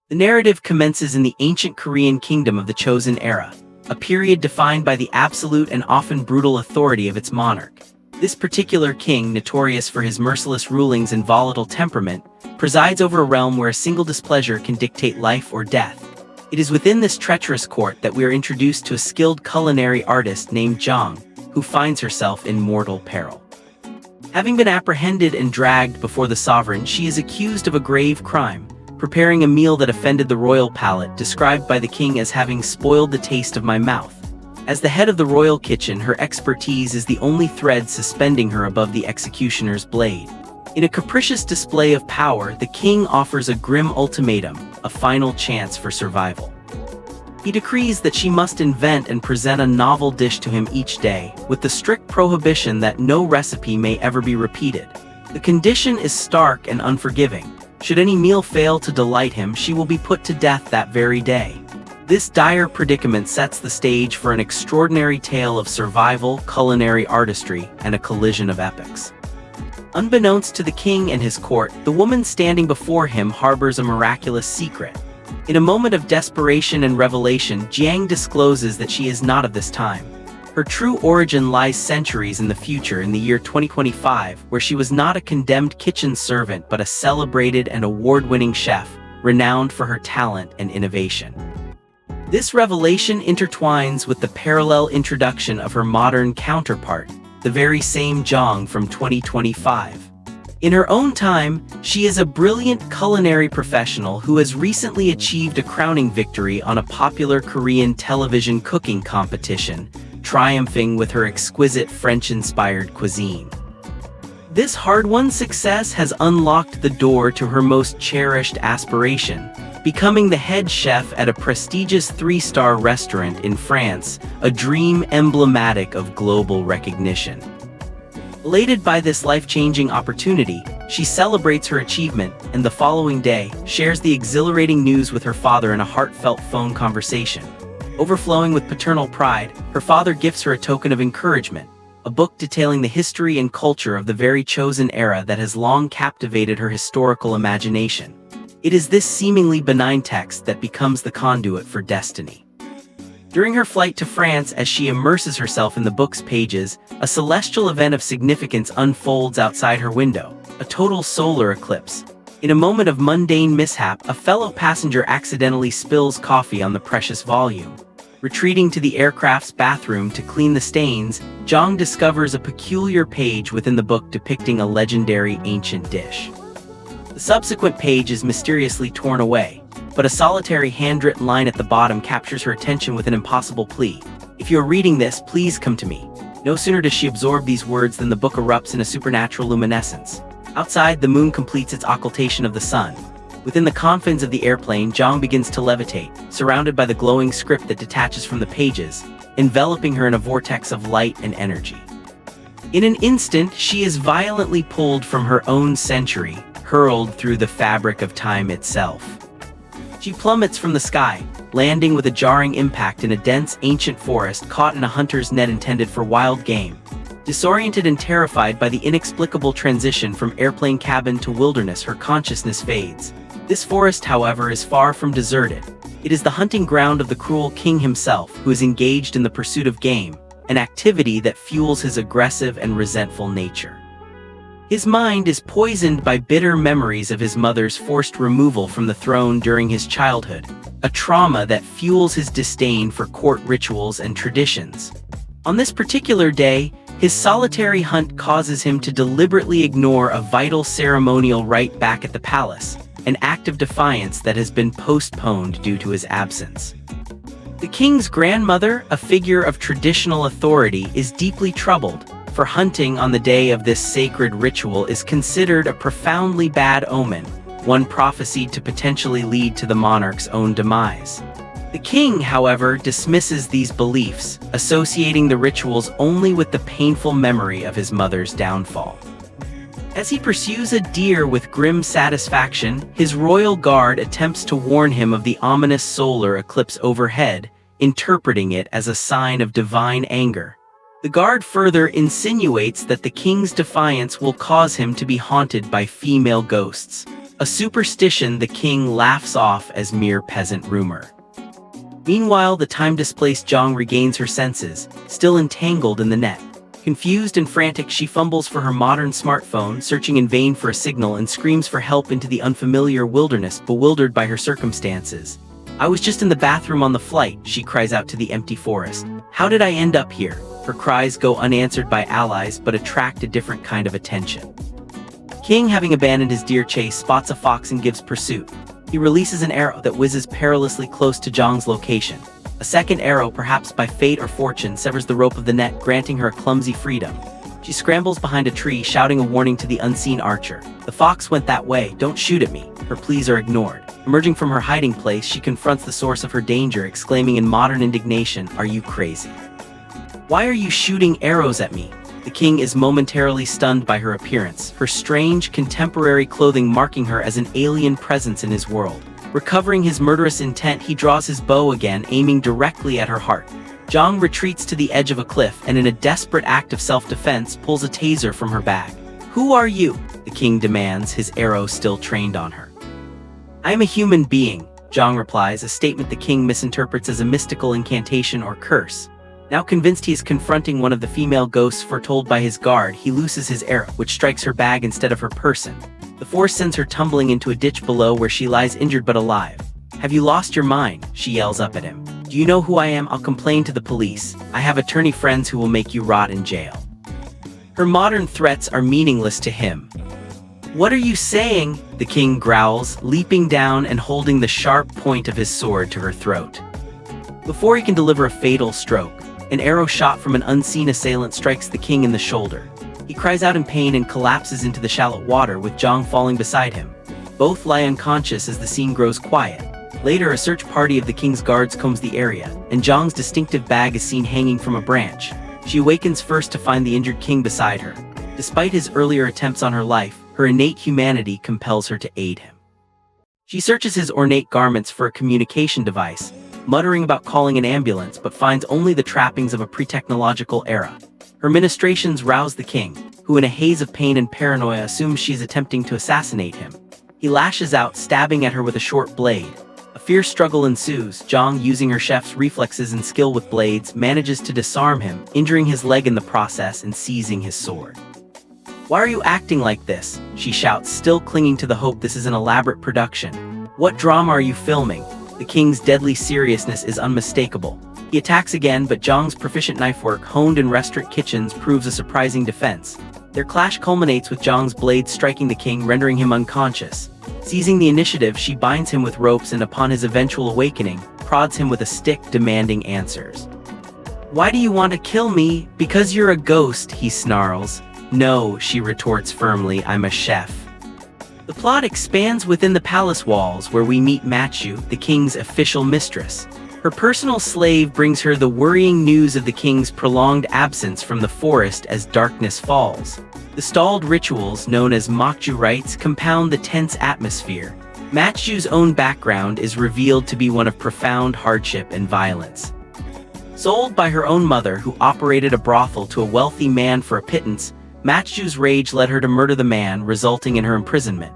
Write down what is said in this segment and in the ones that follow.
The narrative commences in the ancient Korean kingdom of the Chosen era, a period defined by the absolute and often brutal authority of its monarch. This particular king, notorious for his merciless rulings and volatile temperament, presides over a realm where a single displeasure can dictate life or death. It is within this treacherous court that we are introduced to a skilled culinary artist named Jong, who finds herself in mortal peril. Having been apprehended and dragged before the sovereign, she is accused of a grave crime, preparing a meal that offended the royal palate, described by the king as having spoiled the taste of my mouth. As the head of the royal kitchen, her expertise is the only thread suspending her above the executioner's blade. In a capricious display of power, the king offers a grim ultimatum, a final chance for survival. He decrees that she must invent and present a novel dish to him each day, with the strict prohibition that no recipe may ever be repeated. The condition is stark and unforgiving. Should any meal fail to delight him, she will be put to death that very day. This dire predicament sets the stage for an extraordinary tale of survival, culinary artistry, and a collision of epics. Unbeknownst to the king and his court, the woman standing before him harbors a miraculous secret. In a moment of desperation and revelation, Jiang discloses that she is not of this time. Her true origin lies centuries in the future, in the year 2025, where she was not a condemned kitchen servant but a celebrated and award-winning chef, renowned for her talent and innovation. This revelation intertwines with the parallel introduction of her modern counterpart, the very same Jong from 2025. In her own time, she is a brilliant culinary professional who has recently achieved a crowning victory on a popular Korean television cooking competition, triumphing with her exquisite French-inspired cuisine. This hard-won success has unlocked the door to her most cherished aspiration, becoming the head chef at a prestigious 3-star restaurant in France, a dream emblematic of global recognition. Elated by this life-changing opportunity, she celebrates her achievement and the following day shares the exhilarating news with her father in a heartfelt phone conversation. Overflowing with paternal pride, her father gifts her a token of encouragement, a book detailing the history and culture of the very chosen era that has long captivated her historical imagination. It is this seemingly benign text that becomes the conduit for destiny. During her flight to France, as she immerses herself in the book's pages, a celestial event of significance unfolds outside her window, a total solar eclipse. In a moment of mundane mishap, a fellow passenger accidentally spills coffee on the precious volume. Retreating to the aircraft's bathroom to clean the stains, Jong discovers a peculiar page within the book depicting a legendary ancient dish. The subsequent page is mysteriously torn away, but a solitary handwritten line at the bottom captures her attention with an impossible plea. "If you are reading this, please come to me." No sooner does she absorb these words than the book erupts in a supernatural luminescence. Outside, the moon completes its occultation of the sun. Within the confines of the airplane, Jong begins to levitate, surrounded by the glowing script that detaches from the pages, enveloping her in a vortex of light and energy. In an instant, she is violently pulled from her own century, hurled through the fabric of time itself. She plummets from the sky, landing with a jarring impact in a dense, ancient forest caught in a hunter's net intended for wild game. Disoriented and terrified by the inexplicable transition from airplane cabin to wilderness, her consciousness fades. This forest, however, is far from deserted. It is the hunting ground of the cruel king himself, who is engaged in the pursuit of game, an activity that fuels his aggressive and resentful nature. His mind is poisoned by bitter memories of his mother's forced removal from the throne during his childhood, a trauma that fuels his disdain for court rituals and traditions. On this particular day, his solitary hunt causes him to deliberately ignore a vital ceremonial rite back at the palace, an act of defiance that has been postponed due to his absence. The king's grandmother, a figure of traditional authority, is deeply troubled, for hunting on the day of this sacred ritual is considered a profoundly bad omen, one prophesied to potentially lead to the monarch's own demise. The king, however, dismisses these beliefs, associating the rituals only with the painful memory of his mother's downfall. As he pursues a deer with grim satisfaction, his royal guard attempts to warn him of the ominous solar eclipse overhead, interpreting it as a sign of divine anger. The guard further insinuates that the king's defiance will cause him to be haunted by female ghosts, a superstition the king laughs off as mere peasant rumor. Meanwhile, the time-displaced Zhang regains her senses, still entangled in the net. Confused and frantic, she fumbles for her modern smartphone, searching in vain for a signal, and screams for help into the unfamiliar wilderness, bewildered by her circumstances. "I was just in the bathroom on the flight," she cries out to the empty forest. "How did I end up here?" Her cries go unanswered by allies, but attract a different kind of attention. King, having abandoned his deer chase, spots a fox and gives pursuit. He releases an arrow that whizzes perilously close to Zhang's location. A second arrow, perhaps by fate or fortune, severs the rope of the net, granting her a clumsy freedom. She scrambles behind a tree, shouting a warning to the unseen archer. "The fox went that way, don't shoot at me." Her pleas are ignored. Emerging from her hiding place, she confronts the source of her danger, exclaiming in modern indignation, "Are you crazy? Why are you shooting arrows at me?" The king is momentarily stunned by her appearance, her strange, contemporary clothing marking her as an alien presence in his world. Recovering his murderous intent, he draws his bow again, aiming directly at her heart. Zhang retreats to the edge of a cliff and, in a desperate act of self-defense, pulls a taser from her bag. "Who are you?" the king demands, his arrow still trained on her. "I am a human being," Zhang replies, a statement the king misinterprets as a mystical incantation or curse. Now convinced he is confronting one of the female ghosts foretold by his guard, he looses his arrow, which strikes her bag instead of her person. The force sends her tumbling into a ditch below, where she lies injured but alive. "Have you lost your mind?" she yells up at him. "Do you know who I am? I'll complain to the police. I have attorney friends who will make you rot in jail." Her modern threats are meaningless to him. "What are you saying?" the king growls, leaping down and holding the sharp point of his sword to her throat. Before he can deliver a fatal stroke, an arrow shot from an unseen assailant strikes the king in the shoulder. He cries out in pain and collapses into the shallow water, with Zhang falling beside him. Both lie unconscious as the scene grows quiet. Later, a search party of the king's guards combs the area, and Zhang's distinctive bag is seen hanging from a branch. She awakens first to find the injured king beside her. Despite his earlier attempts on her life, her innate humanity compels her to aid him. She searches his ornate garments for a communication device, muttering about calling an ambulance, but finds only the trappings of a pre-technological era. Her ministrations rouse the king, who in a haze of pain and paranoia assumes she is attempting to assassinate him. He lashes out, stabbing at her with a short blade. A fierce struggle ensues. Zhang, using her chef's reflexes and skill with blades, manages to disarm him, injuring his leg in the process and seizing his sword. "Why are you acting like this?" she shouts, still clinging to the hope this is an elaborate production. "What drama are you filming?" The king's deadly seriousness is unmistakable. He attacks again, but Zhang's proficient knife work, honed in restaurant kitchens, proves a surprising defense. Their clash culminates with Zhang's blade striking the king, rendering him unconscious. Seizing the initiative, she binds him with ropes and, upon his eventual awakening, prods him with a stick, demanding answers. "Why do you want to kill me?" "Because you're a ghost," he snarls. "No," she retorts firmly, "I'm a chef." The plot expands within the palace walls, where we meet Machu, the king's official mistress. Her personal slave brings her the worrying news of the king's prolonged absence from the forest as darkness falls. The stalled rituals, known as Mokju rites, compound the tense atmosphere. Machu's own background is revealed to be one of profound hardship and violence. Sold by her own mother, who operated a brothel, to a wealthy man for a pittance, Machu's rage led her to murder the man, resulting in her imprisonment.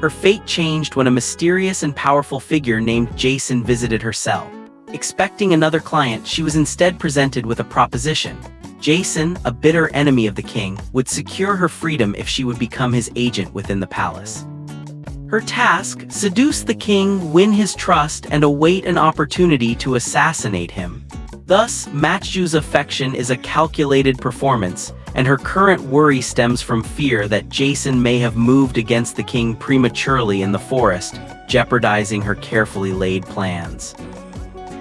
Her fate changed when a mysterious and powerful figure named Jason visited her cell. Expecting another client, she was instead presented with a proposition. Jason, a bitter enemy of the king, would secure her freedom if she would become his agent within the palace. Her task: seduce the king, win his trust, and await an opportunity to assassinate him. Thus, Machu's affection is a calculated performance, and her current worry stems from fear that Jason may have moved against the king prematurely in the forest, jeopardizing her carefully laid plans.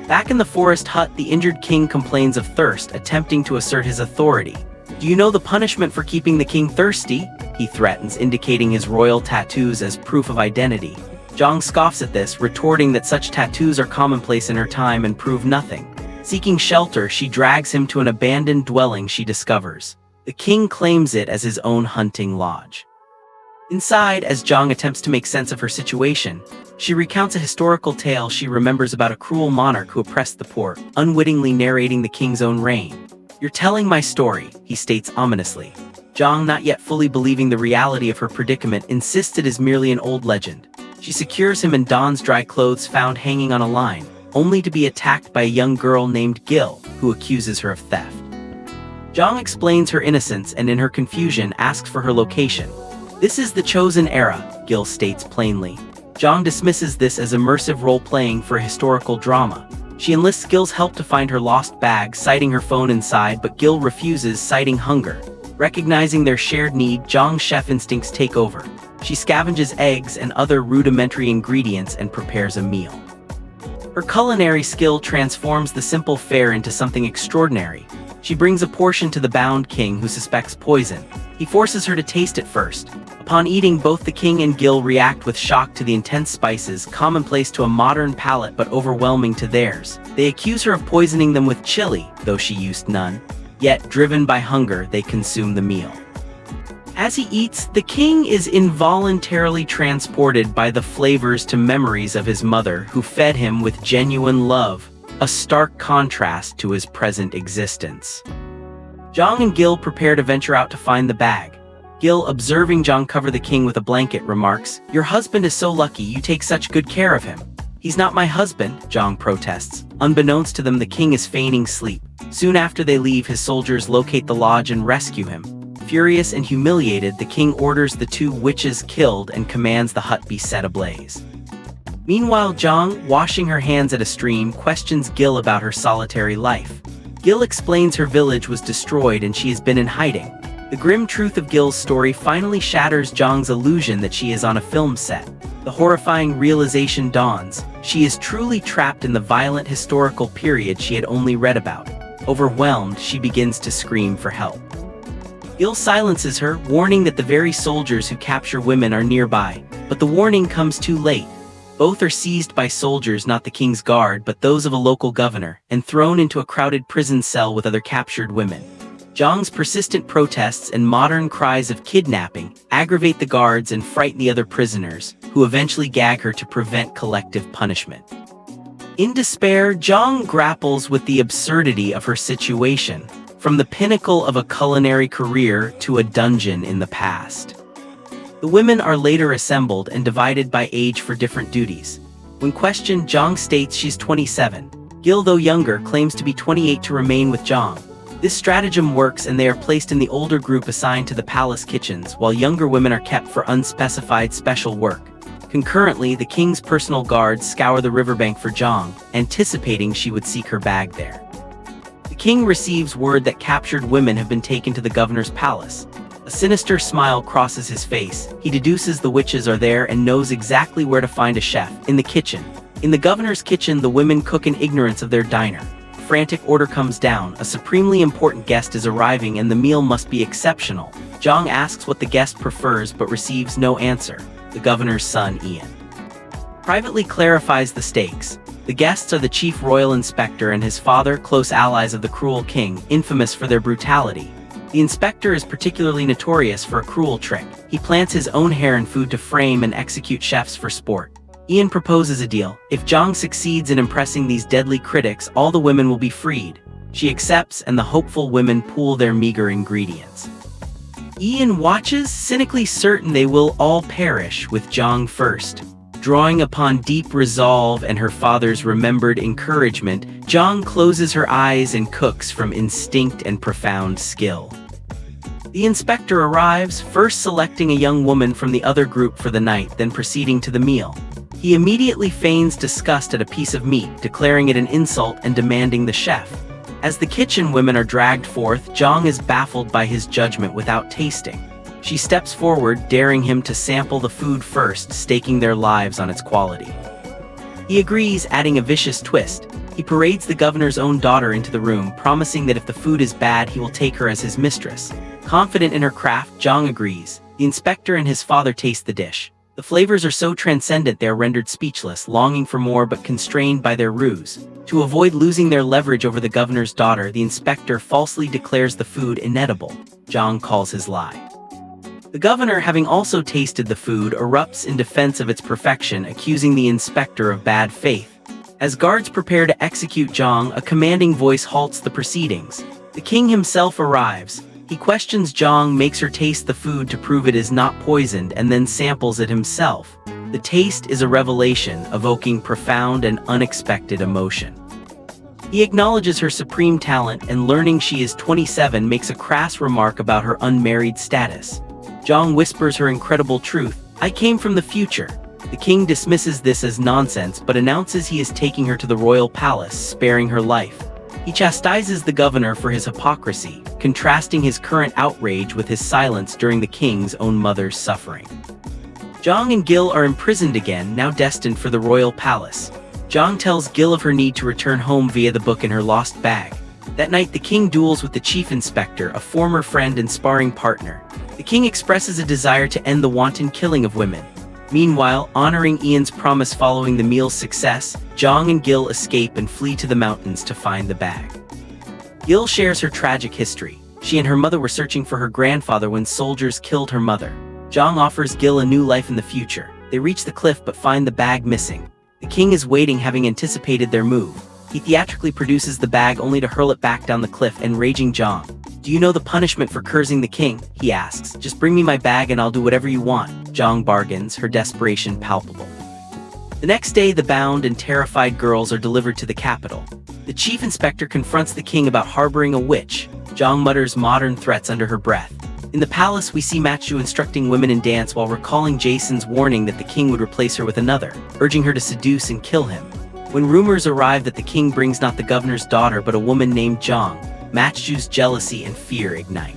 Back in the forest hut, the injured king complains of thirst, attempting to assert his authority. "Do you know the punishment for keeping the king thirsty?" he threatens, indicating his royal tattoos as proof of identity. Zhang scoffs at this, retorting that such tattoos are commonplace in her time and prove nothing. Seeking shelter, she drags him to an abandoned dwelling she discovers. The king claims it as his own hunting lodge. Inside, as Zhang attempts to make sense of her situation, she recounts a historical tale she remembers about a cruel monarch who oppressed the poor, unwittingly narrating the king's own reign. "You're telling my story," he states ominously. Zhang, not yet fully believing the reality of her predicament, insists it is merely an old legend. She secures him and dons dry clothes found hanging on a line, only to be attacked by a young girl named Gil, who accuses her of theft. Zhang explains her innocence and in her confusion asks for her location. "This is the chosen era," Gil states plainly. Zhang dismisses this as immersive role-playing for a historical drama. She enlists Gil's help to find her lost bag, citing her phone inside, but Gil refuses, citing hunger. Recognizing their shared need, Zhang's chef instincts take over. She scavenges eggs and other rudimentary ingredients and prepares a meal. Her culinary skill transforms the simple fare into something extraordinary. She brings a portion to the bound king, who suspects poison. He forces her to taste it first. Upon eating, both the king and Gil react with shock to the intense spices, commonplace to a modern palate but overwhelming to theirs. They accuse her of poisoning them with chili, though she used none. Yet, driven by hunger, they consume the meal. As he eats, the king is involuntarily transported by the flavors to memories of his mother, who fed him with genuine love, a stark contrast to his present existence. Zhang and Gil prepare to venture out to find the bag. Gil, observing Zhang cover the king with a blanket, remarks, "Your husband is so lucky you take such good care of him." "He's not my husband," Zhang protests. Unbeknownst to them, the king is feigning sleep. Soon after they leave, his soldiers locate the lodge and rescue him. Furious and humiliated, the king orders the two witches killed and commands the hut be set ablaze. Meanwhile, Zhang, washing her hands at a stream, questions Gil about her solitary life. Gil explains her village was destroyed and she has been in hiding. The grim truth of Gil's story finally shatters Zhang's illusion that she is on a film set. The horrifying realization dawns: she is truly trapped in the violent historical period she had only read about. Overwhelmed, she begins to scream for help. Gil silences her, warning that the very soldiers who capture women are nearby. But the warning comes too late. Both are seized by soldiers, not the king's guard, but those of a local governor, and thrown into a crowded prison cell with other captured women. Zhang's persistent protests and modern cries of kidnapping aggravate the guards and frighten the other prisoners, who eventually gag her to prevent collective punishment. In despair, Zhang grapples with the absurdity of her situation, from the pinnacle of a culinary career to a dungeon in the past. The women are later assembled and divided by age for different duties. When questioned, Zhang states she's 27. Gil, though younger, claims to be 28 to remain with Zhang. This stratagem works and they are placed in the older group assigned to the palace kitchens, while younger women are kept for unspecified special work. Concurrently, the king's personal guards scour the riverbank for Zhang, anticipating she would seek her bag there. The king receives word that captured women have been taken to the governor's palace. A sinister smile crosses his face. He deduces the witches are there and knows exactly where to find a chef: in the kitchen. In the governor's kitchen, the women cook in ignorance of their diner. Frantic order comes down. A supremely important guest is arriving and the meal must be exceptional. Zhang asks what the guest prefers but receives no answer. The governor's son, Ian, privately clarifies the stakes. The guests are the chief royal inspector and his father, close allies of the cruel king, infamous for their brutality. The inspector is particularly notorious for a cruel trick. He plants his own hair in food to frame and execute chefs for sport. Ian proposes a deal. If Zhang succeeds in impressing these deadly critics, all the women will be freed. She accepts and the hopeful women pool their meager ingredients. Ian watches, cynically certain they will all perish, with Zhang first. Drawing upon deep resolve and her father's remembered encouragement, Zhang closes her eyes and cooks from instinct and profound skill. The inspector arrives, first selecting a young woman from the other group for the night, then proceeding to the meal. He immediately feigns disgust at a piece of meat, declaring it an insult and demanding the chef. As the kitchen women are dragged forth, Zhang is baffled by his judgment without tasting. She steps forward, daring him to sample the food first, staking their lives on its quality. He agrees, adding a vicious twist. He parades the governor's own daughter into the room, promising that if the food is bad, he will take her as his mistress. Confident in her craft, Zhang agrees. The inspector and his father taste the dish. The flavors are so transcendent they are rendered speechless, longing for more but constrained by their ruse. To avoid losing their leverage over the governor's daughter, the inspector falsely declares the food inedible. Zhang calls his lie. The governor, having also tasted the food, erupts in defense of its perfection, accusing the inspector of bad faith. As guards prepare to execute Zhang, a commanding voice halts the proceedings. The king himself arrives. He questions Zhang, makes her taste the food to prove it is not poisoned, and then samples it himself. The taste is a revelation, evoking profound and unexpected emotion. He acknowledges her supreme talent, and learning she is 27 makes a crass remark about her unmarried status. Zhang whispers her incredible truth, "I came from the future." The king dismisses this as nonsense but announces he is taking her to the royal palace, sparing her life. He chastises the governor for his hypocrisy, contrasting his current outrage with his silence during the king's own mother's suffering. Zhang and Gil are imprisoned again, now destined for the royal palace. Zhang tells Gil of her need to return home via the book in her lost bag. That night, the king duels with the chief inspector, a former friend and sparring partner. The king expresses a desire to end the wanton killing of women. Meanwhile, honoring Ian's promise following the meal's success, Zhang and Gil escape and flee to the mountains to find the bag. Gil shares her tragic history. She and her mother were searching for her grandfather when soldiers killed her mother. Zhang offers Gil a new life in the future. They reach the cliff but find the bag missing. The king is waiting, having anticipated their move. He theatrically produces the bag only to hurl it back down the cliff, enraging Zhang. "Do you know the punishment for cursing the king?" he asks. "Just bring me my bag and I'll do whatever you want." Zhang bargains, her desperation palpable. The next day, the bound and terrified girls are delivered to the capital. The chief inspector confronts the king about harboring a witch. Zhang mutters modern threats under her breath. In the palace, we see Matchu instructing women in dance while recalling Jason's warning that the king would replace her with another, urging her to seduce and kill him. When rumors arrive that the king brings not the governor's daughter but a woman named Zhang, Matchu's jealousy and fear ignite.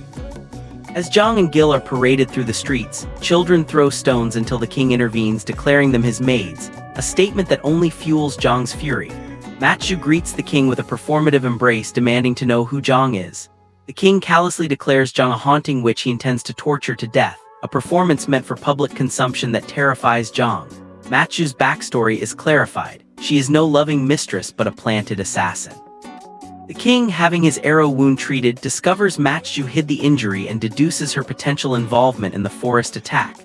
As Zhang and Gil are paraded through the streets, children throw stones until the king intervenes, declaring them his maids, a statement that only fuels Zhang's fury. Matchu greets the king with a performative embrace, demanding to know who Zhang is. The king callously declares Zhang a haunting witch he intends to torture to death, a performance meant for public consumption that terrifies Zhang. Matchu's backstory is clarified. She is no loving mistress but a planted assassin. The king, having his arrow wound treated, discovers Matchu hid the injury and deduces her potential involvement in the forest attack.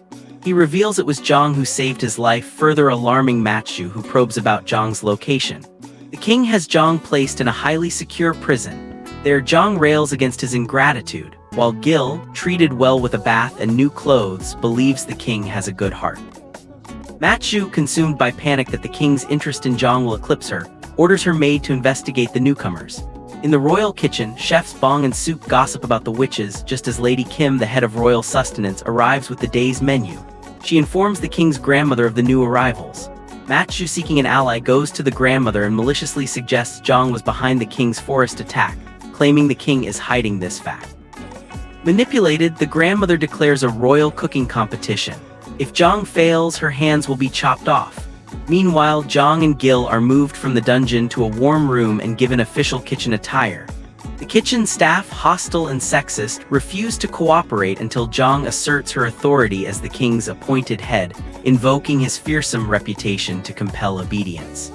He reveals it was Zhang who saved his life, further alarming Matchu, who probes about Zhang's location. The king has Zhang placed in a highly secure prison. There, Zhang rails against his ingratitude, while Gil, treated well with a bath and new clothes, believes the king has a good heart. Matchu, consumed by panic that the king's interest in Zhang will eclipse her, orders her maid to investigate the newcomers. In the royal kitchen, chefs Bong and Soup gossip about the witches just as Lady Kim, the head of royal sustenance, arrives with the day's menu. She informs the king's grandmother of the new arrivals. Matchu, seeking an ally, goes to the grandmother and maliciously suggests Zhang was behind the king's forest attack, claiming the king is hiding this fact. Manipulated, the grandmother declares a royal cooking competition. If Zhang fails, her hands will be chopped off. Meanwhile, Zhang and Gil are moved from the dungeon to a warm room and given official kitchen attire. The kitchen staff, hostile and sexist, refuse to cooperate until Zhang asserts her authority as the king's appointed head, invoking his fearsome reputation to compel obedience.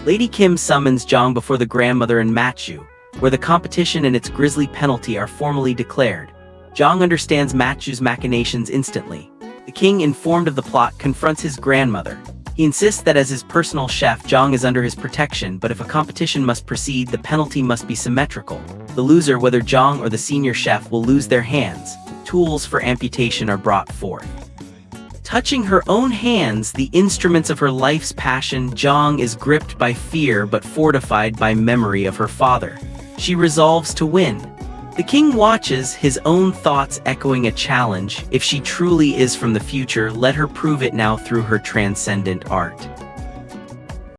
Lady Kim summons Zhang before the grandmother and Matchu, where the competition and its grisly penalty are formally declared. Zhang understands Matchu's machinations instantly. The king, informed of the plot, confronts his grandmother. He insists that as his personal chef, Zhang is under his protection, but if a competition must proceed, the penalty must be symmetrical. The loser, whether Zhang or the senior chef, will lose their hands. Tools for amputation are brought forth. Touching her own hands, the instruments of her life's passion, Zhang is gripped by fear but fortified by memory of her father. She resolves to win. The king watches, his own thoughts echoing a challenge. If she truly is from the future, let her prove it now through her transcendent art.